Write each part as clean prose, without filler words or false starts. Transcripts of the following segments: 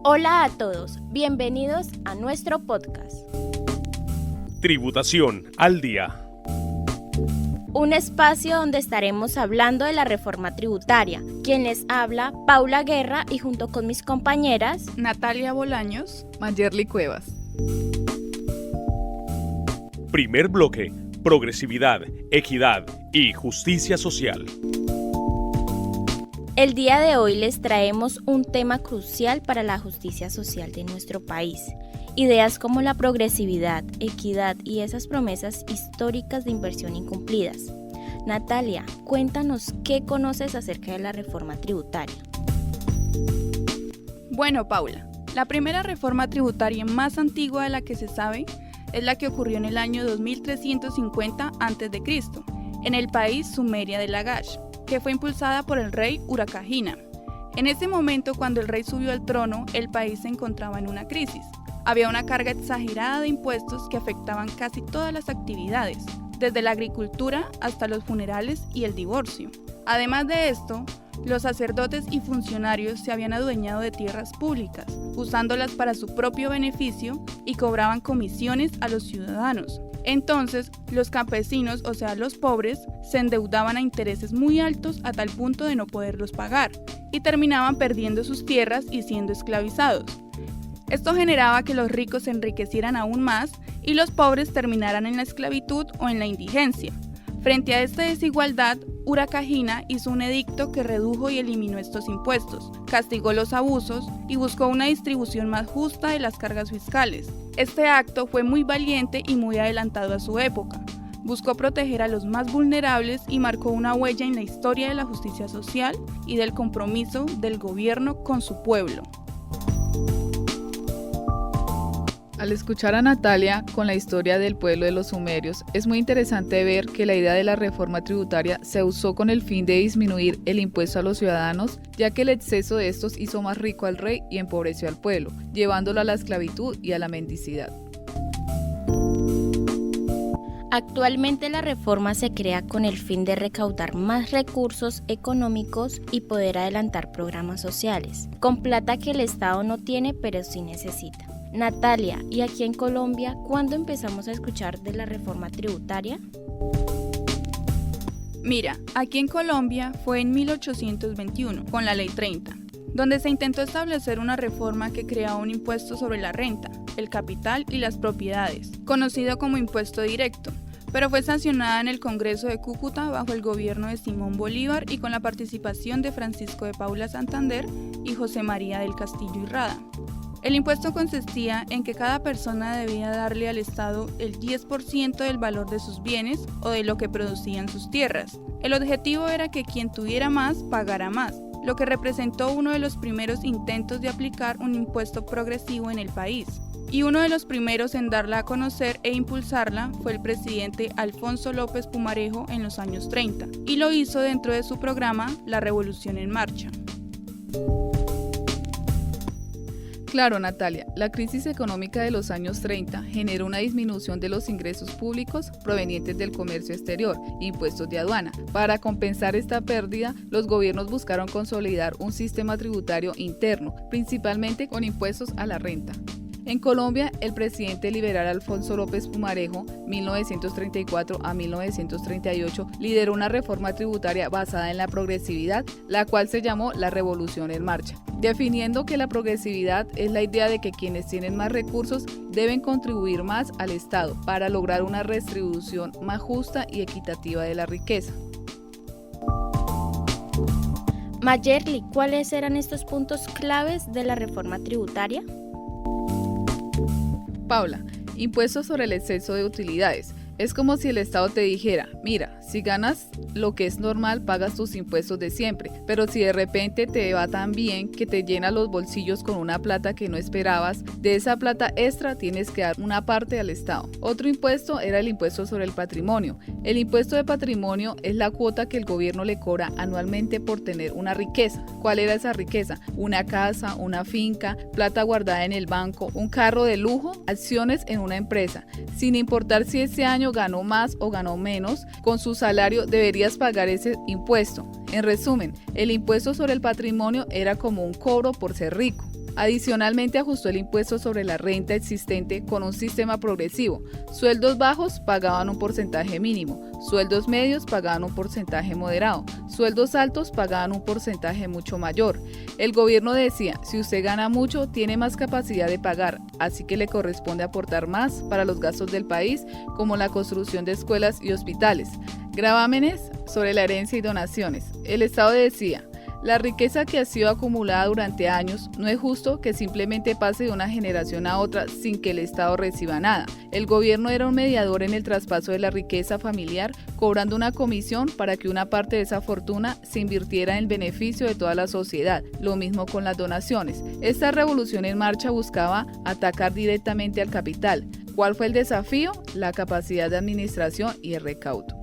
Hola a todos, bienvenidos a nuestro podcast. Tributación al día. Un espacio donde estaremos hablando de la reforma tributaria. Quien les habla, Paula Guerra, y junto con mis compañeras Natalia Bolaños, Mayerly Cuevas. Primer bloque: progresividad, equidad y justicia social. El día de hoy les traemos un tema crucial para la justicia social de nuestro país. Ideas como la progresividad, equidad y esas promesas históricas de inversión incumplidas. Natalia, cuéntanos qué conoces acerca de la reforma tributaria. Bueno, Paula, la primera reforma tributaria más antigua de la que se sabe es la que ocurrió en el año 2350 a.C., en el país Sumeria de Lagash, que fue impulsada por el rey Urakahina. En ese momento, cuando el rey subió al trono, el país se encontraba en una crisis. Había una carga exagerada de impuestos que afectaban casi todas las actividades, desde la agricultura hasta los funerales y el divorcio. Además de esto, los sacerdotes y funcionarios se habían adueñado de tierras públicas, usándolas para su propio beneficio y cobraban comisiones a los ciudadanos. Entonces, los campesinos, o sea, los pobres, se endeudaban a intereses muy altos a tal punto de no poderlos pagar y terminaban perdiendo sus tierras y siendo esclavizados. Esto generaba que los ricos se enriquecieran aún más y los pobres terminaran en la esclavitud o en la indigencia. Frente a esta desigualdad, Urakahina hizo un edicto que redujo y eliminó estos impuestos, castigó los abusos y buscó una distribución más justa de las cargas fiscales. Este acto fue muy valiente y muy adelantado a su época. Buscó proteger a los más vulnerables y marcó una huella en la historia de la justicia social y del compromiso del gobierno con su pueblo. Al escuchar a Natalia con la historia del pueblo de los sumerios, es muy interesante ver que la idea de la reforma tributaria se usó con el fin de disminuir el impuesto a los ciudadanos, ya que el exceso de estos hizo más rico al rey y empobreció al pueblo, llevándolo a la esclavitud y a la mendicidad. Actualmente la reforma se crea con el fin de recaudar más recursos económicos y poder adelantar programas sociales, con plata que el Estado no tiene pero sí necesita. Natalia, ¿y aquí en Colombia cuándo empezamos a escuchar de la reforma tributaria? Mira, aquí en Colombia fue en 1821, con la Ley 30, donde se intentó establecer una reforma que creaba un impuesto sobre la renta, el capital y las propiedades, conocido como impuesto directo, pero fue sancionada en el Congreso de Cúcuta bajo el gobierno de Simón Bolívar y con la participación de Francisco de Paula Santander y José María del Castillo y Rada. El impuesto consistía en que cada persona debía darle al Estado el 10% del valor de sus bienes o de lo que producían sus tierras. El objetivo era que quien tuviera más pagara más, lo que representó uno de los primeros intentos de aplicar un impuesto progresivo en el país. Y uno de los primeros en darla a conocer e impulsarla fue el presidente Alfonso López Pumarejo en los años 30, y lo hizo dentro de su programa La Revolución en Marcha. Claro, Natalia, la crisis económica de los años 30 generó una disminución de los ingresos públicos provenientes del comercio exterior, impuestos de aduana. Para compensar esta pérdida, los gobiernos buscaron consolidar un sistema tributario interno, principalmente con impuestos a la renta. En Colombia, el presidente liberal Alfonso López Pumarejo, 1934 a 1938, lideró una reforma tributaria basada en la progresividad, la cual se llamó la Revolución en Marcha, definiendo que la progresividad es la idea de que quienes tienen más recursos deben contribuir más al Estado para lograr una redistribución más justa y equitativa de la riqueza. Mayerly, ¿cuáles eran estos puntos claves de la reforma tributaria? Paula, impuestos sobre el exceso de utilidades. Es como si el Estado te dijera, mira, si ganas lo que es normal, pagas tus impuestos de siempre, pero si de repente te va tan bien que te llena los bolsillos con una plata que no esperabas, de esa plata extra tienes que dar una parte al Estado. Otro impuesto era el impuesto sobre el patrimonio. El impuesto de patrimonio es la cuota que el gobierno le cobra anualmente por tener una riqueza. ¿Cuál era esa riqueza? Una casa, una finca, plata guardada en el banco, un carro de lujo, acciones en una empresa. Sin importar si ese año ganó más o ganó menos, con su salario deberías pagar ese impuesto. En resumen, el impuesto sobre el patrimonio era como un cobro por ser rico. Adicionalmente ajustó el impuesto sobre la renta existente con un sistema progresivo. Sueldos bajos pagaban un porcentaje mínimo, sueldos medios pagaban un porcentaje moderado, sueldos altos pagaban un porcentaje mucho mayor. El gobierno decía, si usted gana mucho, tiene más capacidad de pagar, así que le corresponde aportar más para los gastos del país, como la construcción de escuelas y hospitales. Gravámenes sobre la herencia y donaciones. El Estado decía, la riqueza que ha sido acumulada durante años no es justo que simplemente pase de una generación a otra sin que el Estado reciba nada. El gobierno era un mediador en el traspaso de la riqueza familiar, cobrando una comisión para que una parte de esa fortuna se invirtiera en el beneficio de toda la sociedad. Lo mismo con las donaciones. Esta revolución en marcha buscaba atacar directamente al capital. ¿Cuál fue el desafío? La capacidad de administración y el recaudo.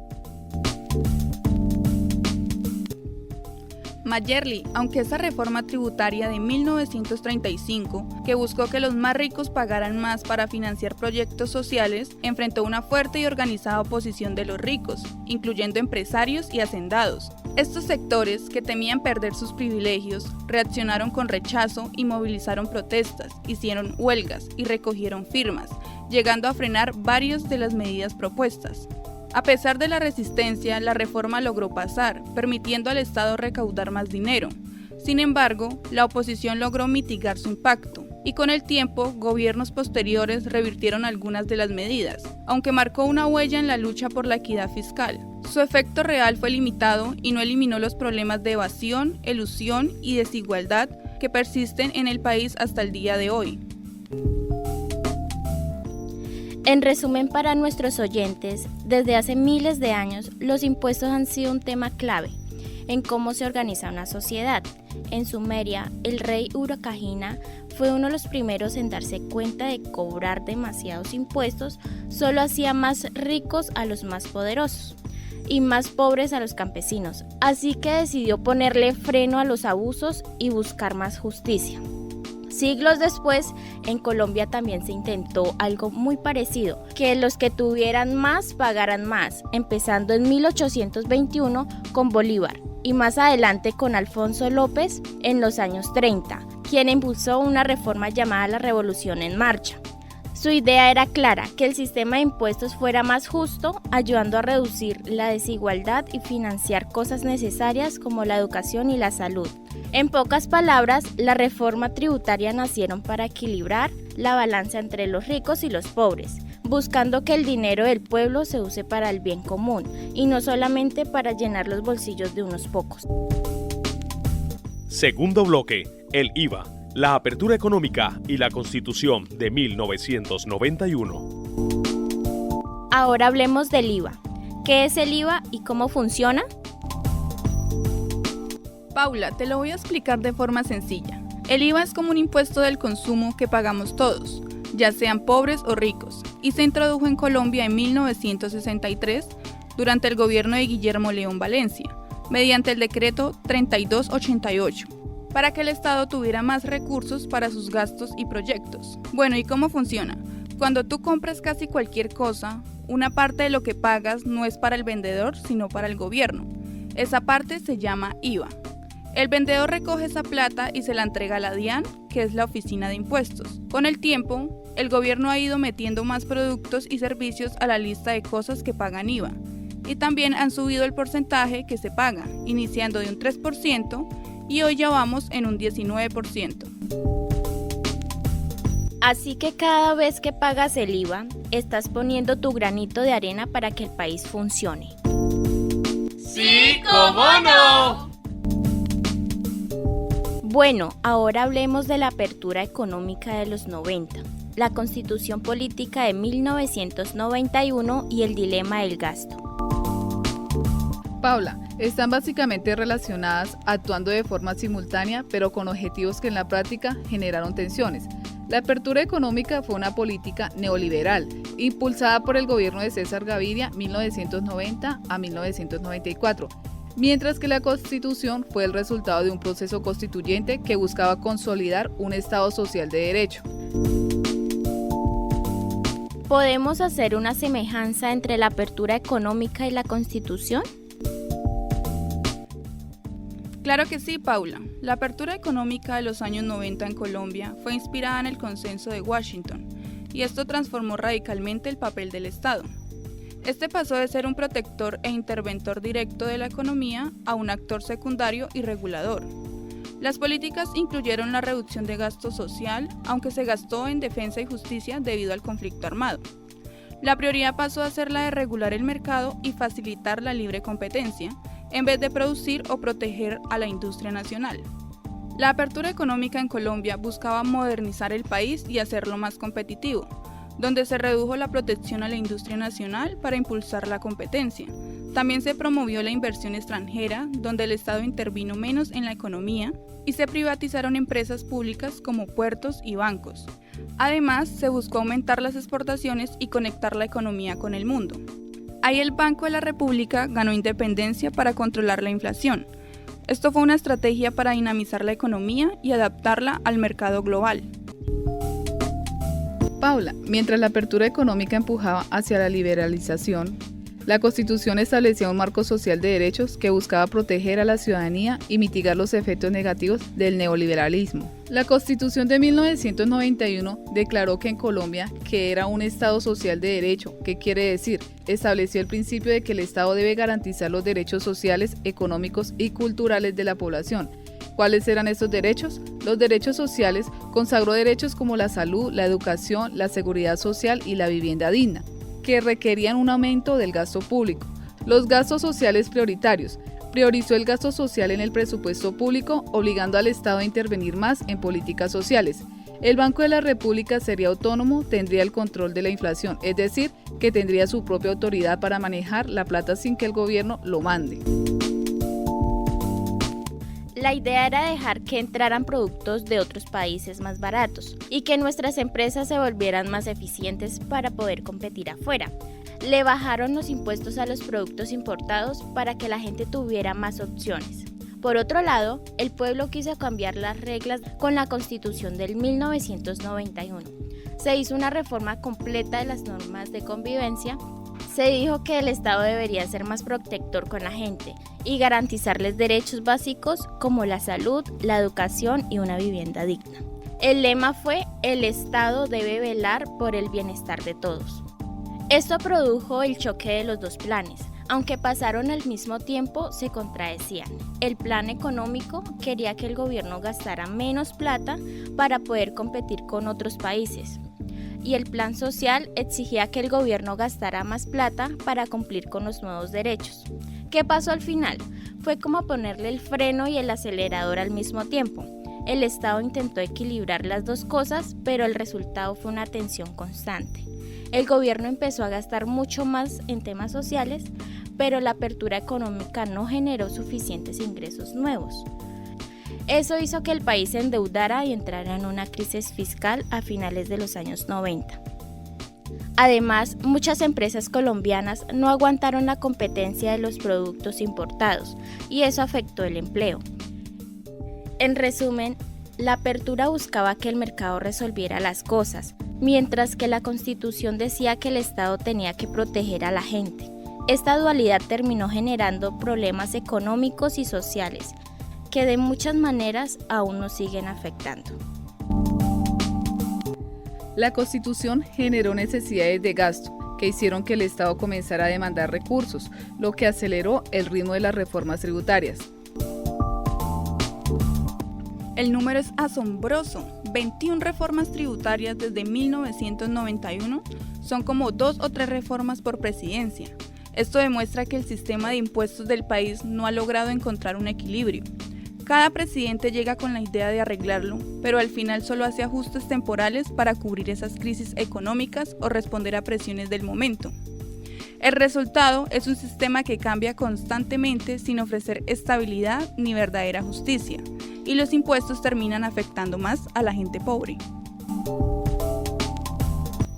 Mayerly, aunque esa reforma tributaria de 1935, que buscó que los más ricos pagaran más para financiar proyectos sociales, enfrentó una fuerte y organizada oposición de los ricos, incluyendo empresarios y hacendados. Estos sectores, que temían perder sus privilegios, reaccionaron con rechazo y movilizaron protestas, hicieron huelgas y recogieron firmas, llegando a frenar varias de las medidas propuestas. A pesar de la resistencia, la reforma logró pasar, permitiendo al Estado recaudar más dinero. Sin embargo, la oposición logró mitigar su impacto, y con el tiempo, gobiernos posteriores revirtieron algunas de las medidas, aunque marcó una huella en la lucha por la equidad fiscal. Su efecto real fue limitado y no eliminó los problemas de evasión, elusión y desigualdad que persisten en el país hasta el día de hoy. En resumen, para nuestros oyentes, desde hace miles de años, los impuestos han sido un tema clave en cómo se organiza una sociedad. En Sumeria, el rey Urukagina fue uno de los primeros en darse cuenta de cobrar demasiados impuestos solo hacía más ricos a los más poderosos y más pobres a los campesinos, así que decidió ponerle freno a los abusos y buscar más justicia. Siglos después, en Colombia también se intentó algo muy parecido, que los que tuvieran más pagaran más, empezando en 1821 con Bolívar y más adelante con Alfonso López en los años 30, quien impulsó una reforma llamada la Revolución en Marcha. Su idea era clara, que el sistema de impuestos fuera más justo, ayudando a reducir la desigualdad y financiar cosas necesarias como la educación y la salud. En pocas palabras, la reforma tributaria nacieron para equilibrar la balanza entre los ricos y los pobres, buscando que el dinero del pueblo se use para el bien común y no solamente para llenar los bolsillos de unos pocos. Segundo bloque, el IVA, la apertura económica y la Constitución de 1991. Ahora hablemos del IVA. ¿Qué es el IVA y cómo funciona? Paula, te lo voy a explicar de forma sencilla. El IVA es como un impuesto del consumo que pagamos todos, ya sean pobres o ricos, y se introdujo en Colombia en 1963 durante el gobierno de Guillermo León Valencia, mediante el decreto 3288, para que el Estado tuviera más recursos para sus gastos y proyectos. Bueno, ¿y cómo funciona? Cuando tú compras casi cualquier cosa, una parte de lo que pagas no es para el vendedor, sino para el gobierno. Esa parte se llama IVA. El vendedor recoge esa plata y se la entrega a la DIAN, que es la Oficina de Impuestos. Con el tiempo, el gobierno ha ido metiendo más productos y servicios a la lista de cosas que pagan IVA. Y también han subido el porcentaje que se paga, iniciando de un 3% y hoy ya vamos en un 19%. Así que cada vez que pagas el IVA, estás poniendo tu granito de arena para que el país funcione. ¡Sí, cómo no! Bueno, ahora hablemos de la apertura económica de los 90, la Constitución Política de 1991 y el dilema del gasto. Paula, están básicamente relacionadas, actuando de forma simultánea, pero con objetivos que en la práctica generaron tensiones. La apertura económica fue una política neoliberal, impulsada por el gobierno de César Gaviria 1990 a 1994, mientras que la Constitución fue el resultado de un proceso constituyente que buscaba consolidar un Estado social de derecho. ¿Podemos hacer una semejanza entre la apertura económica y la Constitución? Claro que sí, Paula. La apertura económica de los años 90 en Colombia fue inspirada en el Consenso de Washington, y esto transformó radicalmente el papel del Estado. Este pasó de ser un protector e interventor directo de la economía a un actor secundario y regulador. Las políticas incluyeron la reducción de gasto social, aunque se gastó en defensa y justicia debido al conflicto armado. La prioridad pasó a ser la de regular el mercado y facilitar la libre competencia, en vez de producir o proteger a la industria nacional. La apertura económica en Colombia buscaba modernizar el país y hacerlo más competitivo, donde se redujo la protección a la industria nacional para impulsar la competencia. También se promovió la inversión extranjera, donde el Estado intervino menos en la economía, y se privatizaron empresas públicas como puertos y bancos. Además, se buscó aumentar las exportaciones y conectar la economía con el mundo. Ahí el Banco de la República ganó independencia para controlar la inflación. Esto fue una estrategia para dinamizar la economía y adaptarla al mercado global. Paula, mientras la apertura económica empujaba hacia la liberalización, la Constitución establecía un marco social de derechos que buscaba proteger a la ciudadanía y mitigar los efectos negativos del neoliberalismo. La Constitución de 1991 declaró que en Colombia, que era un Estado social de derecho, ¿qué quiere decir? Estableció el principio de que el Estado debe garantizar los derechos sociales, económicos y culturales de la población. ¿Cuáles eran estos derechos? Los derechos sociales consagró derechos como la salud, la educación, la seguridad social y la vivienda digna, que requerían un aumento del gasto público. Los gastos sociales prioritarios. Priorizó el gasto social en el presupuesto público, obligando al Estado a intervenir más en políticas sociales. El Banco de la República sería autónomo, tendría el control de la inflación, es decir, que tendría su propia autoridad para manejar la plata sin que el gobierno lo mande. La idea era dejar que entraran productos de otros países más baratos y que nuestras empresas se volvieran más eficientes para poder competir afuera. Le bajaron los impuestos a los productos importados para que la gente tuviera más opciones. Por otro lado, el pueblo quiso cambiar las reglas con la Constitución del 1991. Se hizo una reforma completa de las normas de convivencia. Se dijo que el Estado debería ser más protector con la gente y garantizarles derechos básicos como la salud, la educación y una vivienda digna. El lema fue: el Estado debe velar por el bienestar de todos. Esto produjo el choque de los dos planes. Aunque pasaron al mismo tiempo, se contradecían. El plan económico quería que el gobierno gastara menos plata para poder competir con otros países. Y el plan social exigía que el gobierno gastara más plata para cumplir con los nuevos derechos. ¿Qué pasó al final? Fue como ponerle el freno y el acelerador al mismo tiempo. El Estado intentó equilibrar las dos cosas, pero el resultado fue una tensión constante. El gobierno empezó a gastar mucho más en temas sociales, pero la apertura económica no generó suficientes ingresos nuevos. Eso hizo que el país se endeudara y entrara en una crisis fiscal a finales de los años 90. Además, muchas empresas colombianas no aguantaron la competencia de los productos importados y eso afectó el empleo. En resumen, la apertura buscaba que el mercado resolviera las cosas, mientras que la Constitución decía que el Estado tenía que proteger a la gente. Esta dualidad terminó generando problemas económicos y sociales, que de muchas maneras aún nos siguen afectando. La Constitución generó necesidades de gasto que hicieron que el Estado comenzara a demandar recursos, lo que aceleró el ritmo de las reformas tributarias. El número es asombroso. 21 reformas tributarias desde 1991 son como 2 o 3 reformas por presidencia. Esto demuestra que el sistema de impuestos del país no ha logrado encontrar un equilibrio. Cada presidente llega con la idea de arreglarlo, pero al final solo hace ajustes temporales para cubrir esas crisis económicas o responder a presiones del momento. El resultado es un sistema que cambia constantemente sin ofrecer estabilidad ni verdadera justicia, y los impuestos terminan afectando más a la gente pobre.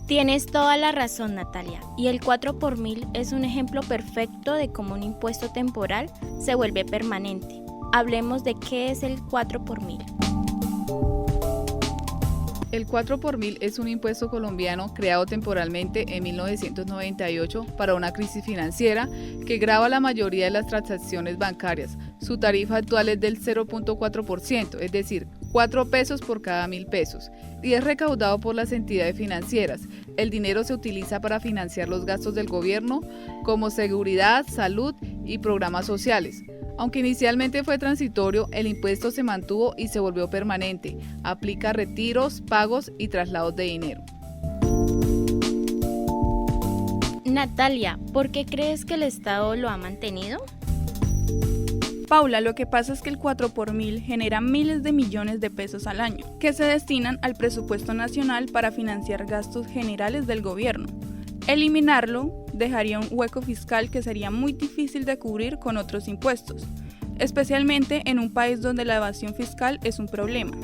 Tienes toda la razón, Natalia, y el 4 por 1000 es un ejemplo perfecto de cómo un impuesto temporal se vuelve permanente. Hablemos de qué es el 4 por 1000. El 4 por 1000 es un impuesto colombiano creado temporalmente en 1998 para una crisis financiera que grava la mayoría de las transacciones bancarias, Su tarifa actual es del 0.4%, es decir, 4 pesos por cada 1.000 pesos, y es recaudado por las entidades financieras. El dinero se utiliza para financiar los gastos del gobierno como seguridad, salud y programas sociales. Aunque inicialmente fue transitorio, el impuesto se mantuvo y se volvió permanente. Aplica retiros, pagos y traslados de dinero. Natalia, ¿por qué crees que el Estado lo ha mantenido? Paula, lo que pasa es que el 4 por 1000 genera miles de millones de pesos al año, que se destinan al presupuesto nacional para financiar gastos generales del gobierno. Eliminarlo dejaría un hueco fiscal que sería muy difícil de cubrir con otros impuestos, especialmente en un país donde la evasión fiscal es un problema.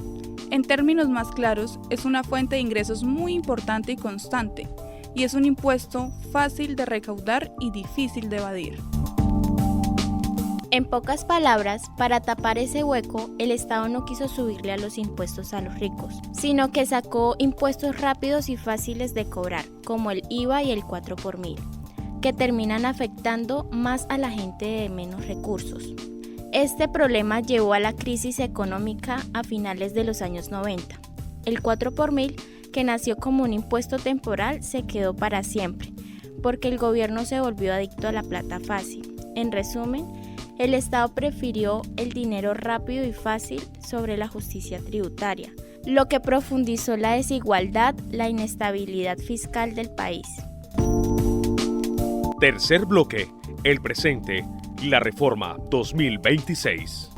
En términos más claros, es una fuente de ingresos muy importante y constante, y es un impuesto fácil de recaudar y difícil de evadir. En pocas palabras, para tapar ese hueco, el Estado no quiso subirle a los impuestos a los ricos, sino que sacó impuestos rápidos y fáciles de cobrar, como el IVA y el 4 por 1000, que terminan afectando más a la gente de menos recursos. Este problema llevó a la crisis económica a finales de los años 90. El 4 por 1000, que nació como un impuesto temporal, se quedó para siempre, porque el gobierno se volvió adicto a la plata fácil. En resumen, el Estado prefirió el dinero rápido y fácil sobre la justicia tributaria, lo que profundizó la desigualdad, la inestabilidad fiscal del país. Tercer bloque, el presente y la reforma 2026.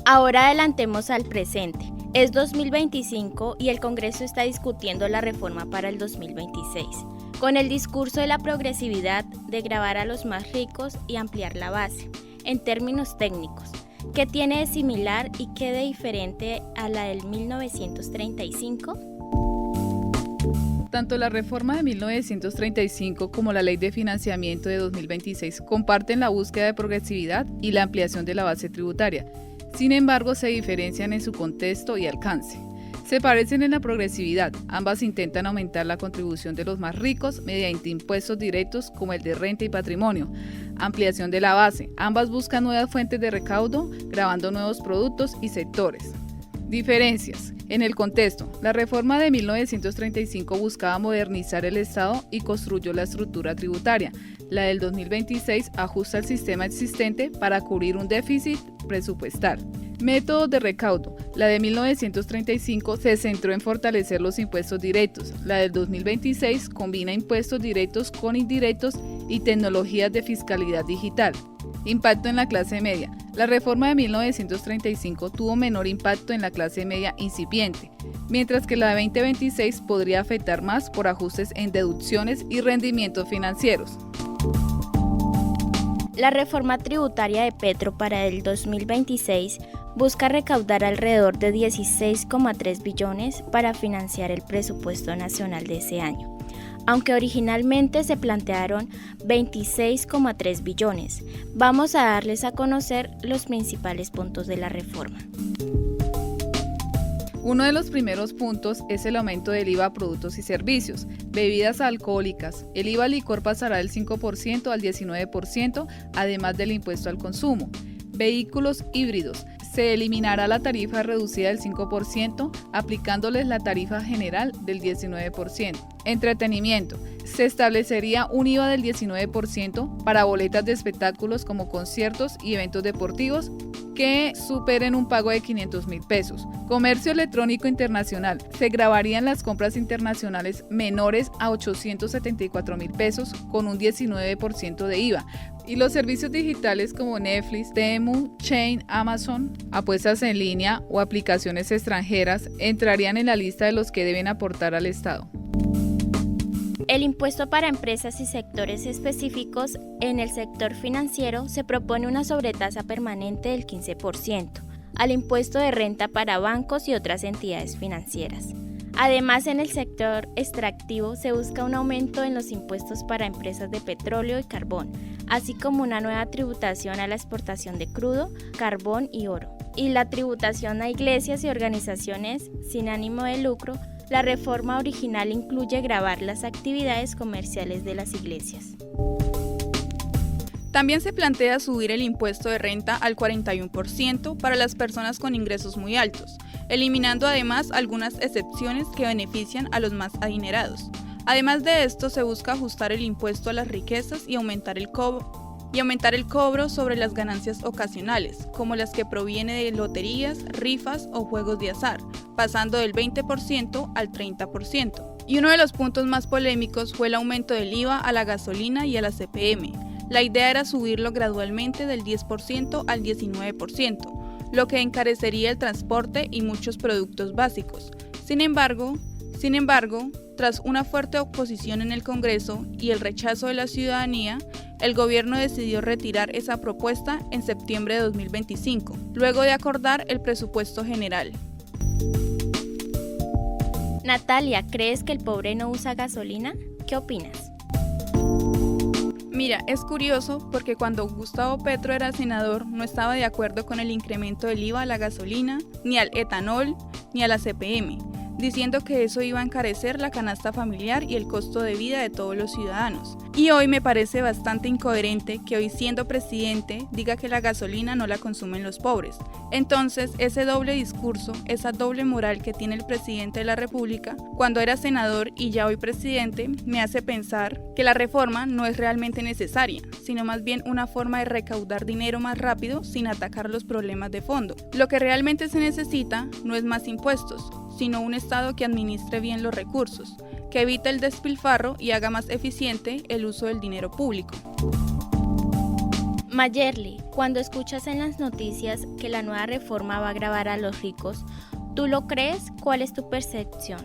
Ahora adelantemos al presente. Es 2025 y el Congreso está discutiendo la reforma para el 2026. Con el discurso de la progresividad, de gravar a los más ricos y ampliar la base. En términos técnicos, ¿qué tiene de similar y qué de diferente a la del 1935? Tanto la reforma de 1935 como la ley de financiamiento de 2026 comparten la búsqueda de progresividad y la ampliación de la base tributaria. Sin embargo, se diferencian en su contexto y alcance. Se parecen en la progresividad, ambas intentan aumentar la contribución de los más ricos mediante impuestos directos como el de renta y patrimonio. Ampliación de la base, ambas buscan nuevas fuentes de recaudo, gravando nuevos productos y sectores. Diferencias. En el contexto, la reforma de 1935 buscaba modernizar el Estado y construyó la estructura tributaria. La del 2026 ajusta el sistema existente para cubrir un déficit presupuestal. Métodos de recaudo. La de 1935 se centró en fortalecer los impuestos directos. La del 2026 combina impuestos directos con indirectos y tecnologías de fiscalidad digital. Impacto en la clase media. La reforma de 1935 tuvo menor impacto en la clase media incipiente, mientras que la de 2026 podría afectar más por ajustes en deducciones y rendimientos financieros. La reforma tributaria de Petro para el 2026 busca recaudar alrededor de 16,3 billones para financiar el presupuesto nacional de ese año, aunque originalmente se plantearon 26,3 billones. Vamos a darles a conocer los principales puntos de la reforma. Uno de los primeros puntos es el aumento del IVA a productos y servicios, bebidas alcohólicas. El IVA al licor pasará del 5% al 19%, además del impuesto al consumo. Vehículos híbridos. Se eliminará la tarifa reducida del 5%, aplicándoles la tarifa general del 19%. Entretenimiento. Se establecería un IVA del 19% para boletas de espectáculos como conciertos y eventos deportivos que superen un pago de 500.000 pesos. Comercio electrónico internacional. Se gravarían las compras internacionales menores a 874.000 pesos con un 19% de IVA. Y los servicios digitales como Netflix, Temu, Chain, Amazon, apuestas en línea o aplicaciones extranjeras entrarían en la lista de los que deben aportar al Estado. El impuesto para empresas y sectores específicos. En el sector financiero se propone una sobretasa permanente del 15%, al impuesto de renta para bancos y otras entidades financieras. Además, en el sector extractivo se busca un aumento en los impuestos para empresas de petróleo y carbón, así como una nueva tributación a la exportación de crudo, carbón y oro, y la tributación a iglesias y organizaciones sin ánimo de lucro. La reforma original incluye gravar las actividades comerciales de las iglesias. También se plantea subir el impuesto de renta al 41% para las personas con ingresos muy altos, eliminando además algunas excepciones que benefician a los más adinerados. Además de esto, se busca ajustar el impuesto a las riquezas y aumentar el cobro sobre las ganancias ocasionales, como las que provienen de loterías, rifas o juegos de azar, pasando del 20% al 30%. Y uno de los puntos más polémicos fue el aumento del IVA a la gasolina y a la CPM. La idea era subirlo gradualmente del 10% al 19%, lo que encarecería el transporte y muchos productos básicos. Sin embargo, tras una fuerte oposición en el Congreso y el rechazo de la ciudadanía, el gobierno decidió retirar esa propuesta en septiembre de 2025, luego de acordar el presupuesto general. Natalia, ¿crees que el pobre no usa gasolina? ¿Qué opinas? Mira, es curioso porque cuando Gustavo Petro era senador no estaba de acuerdo con el incremento del IVA a la gasolina, ni al etanol, ni a la CPM, diciendo que eso iba a encarecer la canasta familiar y el costo de vida de todos los ciudadanos. Y hoy me parece bastante incoherente que hoy, siendo presidente, diga que la gasolina no la consumen los pobres. Entonces, ese doble discurso, esa doble moral que tiene el presidente de la República, cuando era senador y ya hoy presidente, me hace pensar que la reforma no es realmente necesaria, sino más bien una forma de recaudar dinero más rápido sin atacar los problemas de fondo. Lo que realmente se necesita no es más impuestos, sino un Estado que administre bien los recursos, que evite el despilfarro y haga más eficiente el uso del dinero público. Mayerly, cuando escuchas en las noticias que la nueva reforma va a agravar a los ricos, ¿tú lo crees? ¿Cuál es tu percepción?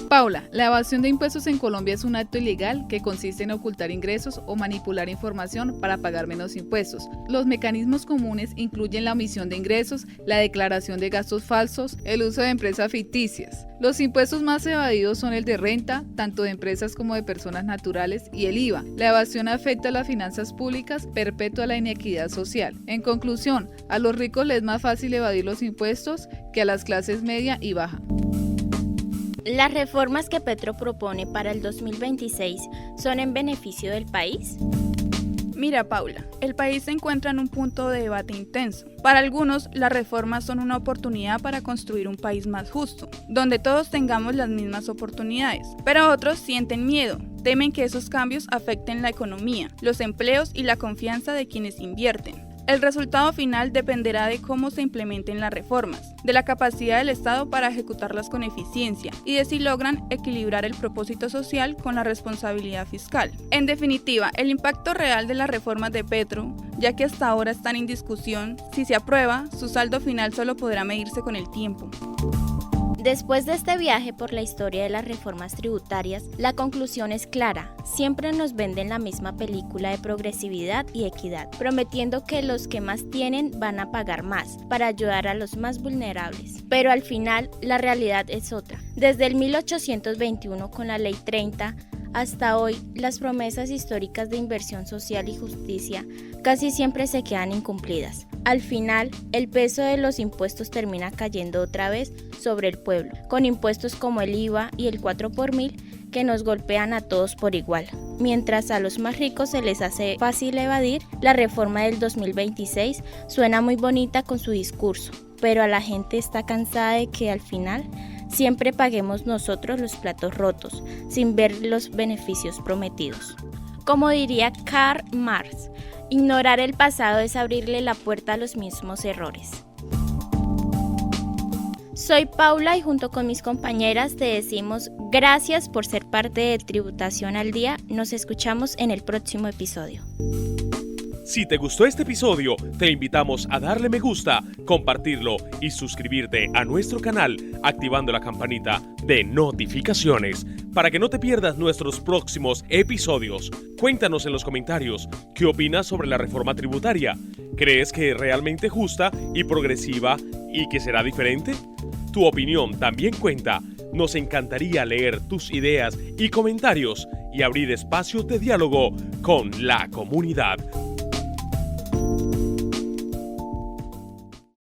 Paula, la evasión de impuestos en Colombia es un acto ilegal que consiste en ocultar ingresos o manipular información para pagar menos impuestos. Los mecanismos comunes incluyen la omisión de ingresos, la declaración de gastos falsos, el uso de empresas ficticias. Los impuestos más evadidos son el de renta, tanto de empresas como de personas naturales, y el IVA. La evasión afecta a las finanzas públicas, perpetúa la inequidad social. En conclusión, a los ricos les es más fácil evadir los impuestos que a las clases media y baja. ¿Las reformas que Petro propone para el 2026 son en beneficio del país? Mira, Paula, el país se encuentra en un punto de debate intenso. Para algunos, las reformas son una oportunidad para construir un país más justo, donde todos tengamos las mismas oportunidades. Pero otros sienten miedo, temen que esos cambios afecten la economía, los empleos y la confianza de quienes invierten. El resultado final dependerá de cómo se implementen las reformas, de la capacidad del Estado para ejecutarlas con eficiencia y de si logran equilibrar el propósito social con la responsabilidad fiscal. En definitiva, el impacto real de las reformas de Petro, ya que hasta ahora están en discusión, si se aprueba, su saldo final solo podrá medirse con el tiempo. Después de este viaje por la historia de las reformas tributarias, la conclusión es clara. Siempre nos venden la misma película de progresividad y equidad, prometiendo que los que más tienen van a pagar más para ayudar a los más vulnerables. Pero al final, la realidad es otra. Desde el 1821 con la Ley 30, hasta hoy, las promesas históricas de inversión social y justicia casi siempre se quedan incumplidas. Al final, el peso de los impuestos termina cayendo otra vez sobre el pueblo, con impuestos como el IVA y el 4 por mil que nos golpean a todos por igual. Mientras a los más ricos se les hace fácil evadir, la reforma del 2026 suena muy bonita con su discurso, pero a la gente está cansada de que al final siempre paguemos nosotros los platos rotos, sin ver los beneficios prometidos. Como diría Karl Marx, ignorar el pasado es abrirle la puerta a los mismos errores. Soy Paula y junto con mis compañeras te decimos gracias por ser parte de Tributación al Día. Nos escuchamos en el próximo episodio. Si te gustó este episodio, te invitamos a darle me gusta, compartirlo y suscribirte a nuestro canal activando la campanita de notificaciones para que no te pierdas nuestros próximos episodios. Cuéntanos en los comentarios qué opinas sobre la reforma tributaria. ¿Crees que es realmente justa y progresiva y que será diferente? Tu opinión también cuenta. Nos encantaría leer tus ideas y comentarios y abrir espacios de diálogo con la comunidad.